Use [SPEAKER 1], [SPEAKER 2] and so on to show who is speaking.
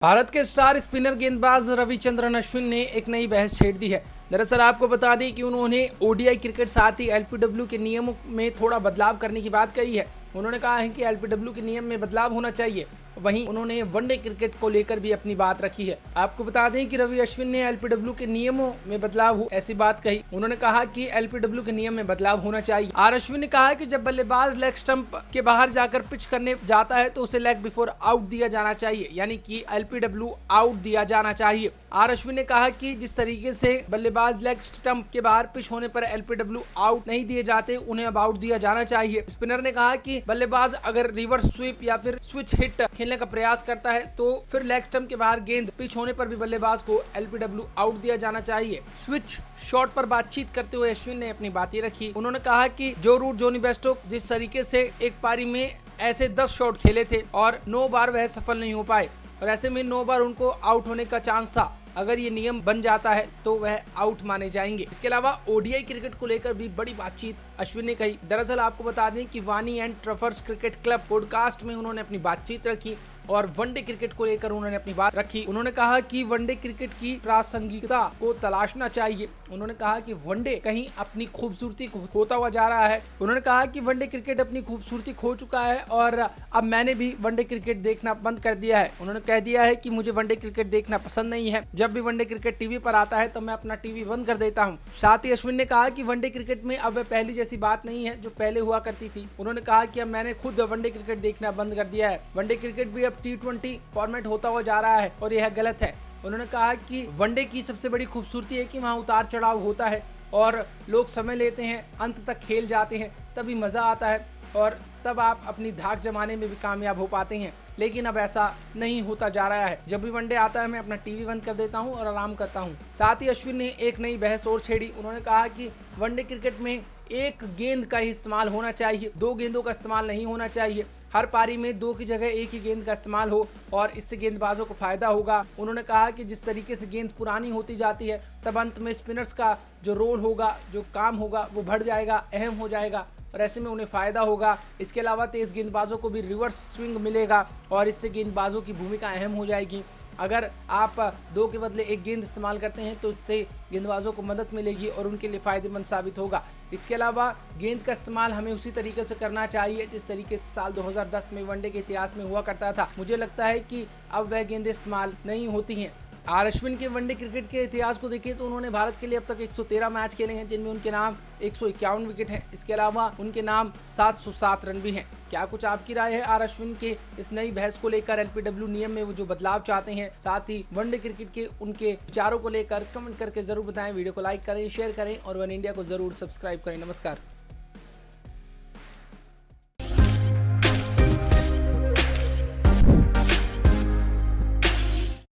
[SPEAKER 1] भारत के star spinner गेंदबाज रविचंद्रन अश्विन ने एक नई बहस छेड़ दी है। दरअसल आपको बता दें कि उन्होंने ओडीआई क्रिकेट साथ ही एलपीडब्ल्यू के नियमों में थोड़ा बदलाव करने की बात कही है। उन्होंने कहा है कि एलपीडब्ल्यू के नियम में बदलाव होना चाहिए। वहीं उन्होंने वनडे क्रिकेट को लेकर भी अपनी बात रखी है। आपको बता दें कि रवि अश्विन ने एलपीडब्ल्यू के नियमों में बदलाव हो ऐसी बात कही। उन्होंने कहा कि एलपीडब्ल्यू के नियम में बदलाव होना चाहिए। आर अश्विन ने कहा कि जब बल्लेबाज लेग स्टंप के बाहर जाकर पिच करने जाता है तो उसे लेग बिफोर आउट दिया जाना चाहिए, यानी कि एलपीडब्ल्यू आउट दिया जाना चाहिए। आर अश्विन ने कहा कि जिस तरीके से बल्लेबाज लेग स्टंप के बाहर पिच होने पर एलपीडब्ल्यू आउट नहीं दिए जाते, उन्हें अब आउट दिया जाना चाहिए। स्पिनर ने कहा कि बल्लेबाज अगर रिवर्स स्वीप या फिर स्विच हिट खेलने का प्रयास करता है तो फिर लेग स्टंप के बाहर गेंद पिच होने पर भी बल्लेबाज को एलपीडब्ल्यू आउट दिया जाना चाहिए। स्विच शॉट पर बातचीत करते हुए अश्विन ने अपनी बातें रखी। उन्होंने कहा कि जो रूट जोनी बेस्टोक जिस तरीके से एक पारी में ऐसे 10 शॉट खेले थे और 9 बार वह सफल नहीं हो पाए और ऐसे में 9 बार उनको आउट होने का चांस था। अगर ये नियम बन जाता है तो वह आउट माने जाएंगे। इसके अलावा ओडीआई क्रिकेट को लेकर भी बड़ी बातचीत अश्विन ने कही। दरअसल आपको बता दें कि वानी एंड ट्रफर्स क्रिकेट क्लब पॉडकास्ट में उन्होंने अपनी बातचीत रखी और वनडे क्रिकेट को लेकर उन्होंने अपनी बात रखी। उन्होंने कहा कि वनडे क्रिकेट की प्रासंगिकता को तलाशना चाहिए। उन्होंने कहा कि वनडे कहीं अपनी खूबसूरती खोता हुआ जा रहा है। उन्होंने कहा कि वनडे क्रिकेट अपनी खूबसूरती खो चुका है और अब मैंने भी वनडे क्रिकेट देखना बंद कर दिया है। उन्होंने कह दिया है कि मुझे वनडे क्रिकेट देखना पसंद नहीं है। जब भी वनडे क्रिकेट टीवी पर आता है तो मैं अपना टीवी बंद कर देता हूँ। साथ ही अश्विन ने कहा कि वनडे क्रिकेट में अब पहली जैसी बात नहीं है जो पहले हुआ करती थी। उन्होंने कहा कि अब मैंने खुद वनडे क्रिकेट देखना बंद कर दिया है। वनडे क्रिकेट भी अब T20 फॉर्मेट होता हुआ जा रहा है और यह गलत है। उन्होंने कहा कि वनडे की सबसे बड़ी खूबसूरती है कि वहाँ उतार चढ़ाव होता है और लोग समय लेते हैं, अंत तक खेल जाते हैं, तभी मज़ा आता है और तब आप अपनी धाक जमाने में भी कामयाब हो पाते हैं। लेकिन अब ऐसा नहीं होता जा रहा है। जब भी वनडे आता है मैं अपना टीवी बंद कर देता हूं और आराम करता हूं। साथ ही अश्विन ने एक नई बहस और छेड़ी। उन्होंने कहा कि वनडे क्रिकेट में एक गेंद का ही इस्तेमाल होना चाहिए, 2 गेंदों का इस्तेमाल नहीं होना चाहिए। हर पारी में 2 की जगह एक ही गेंद का इस्तेमाल हो और इससे गेंदबाजों को फायदा होगा। उन्होंने कहा कि जिस तरीके से गेंद पुरानी होती जाती है तब अंत में स्पिनर्स का जो रोल होगा, जो काम होगा वो बढ़ जाएगा, अहम हो जाएगा और ऐसे में उन्हें फ़ायदा होगा। इसके अलावा तेज़ गेंदबाजों को भी रिवर्स स्विंग मिलेगा और इससे गेंदबाजों की भूमिका अहम हो जाएगी। अगर आप 2 के बदले 1 गेंद इस्तेमाल करते हैं तो इससे गेंदबाजों को मदद मिलेगी और उनके लिए फ़ायदेमंद साबित होगा। इसके अलावा गेंद का इस्तेमाल हमें उसी तरीके से करना चाहिए जिस तरीके से साल 2010 में वनडे के इतिहास में हुआ करता था। मुझे लगता है कि अब वह गेंदें इस्तेमाल नहीं होती हैं। आर अश्विन के वनडे क्रिकेट के इतिहास को देखें तो उन्होंने भारत के लिए अब तक 113 मैच खेले हैं जिनमें उनके नाम 151 विकेट हैं। इसके अलावा उनके नाम 707 रन भी हैं। क्या कुछ आपकी राय है आर अश्विन के इस नई बहस को लेकर, एलपीडब्ल्यू नियम में वो जो बदलाव चाहते हैं, साथ ही वनडे क्रिकेट के उनके विचारों को लेकर कमेंट करके जरूर बताएं। वीडियो को लाइक करें, शेयर करें और वन इंडिया को जरूर सब्सक्राइब करें। नमस्कार।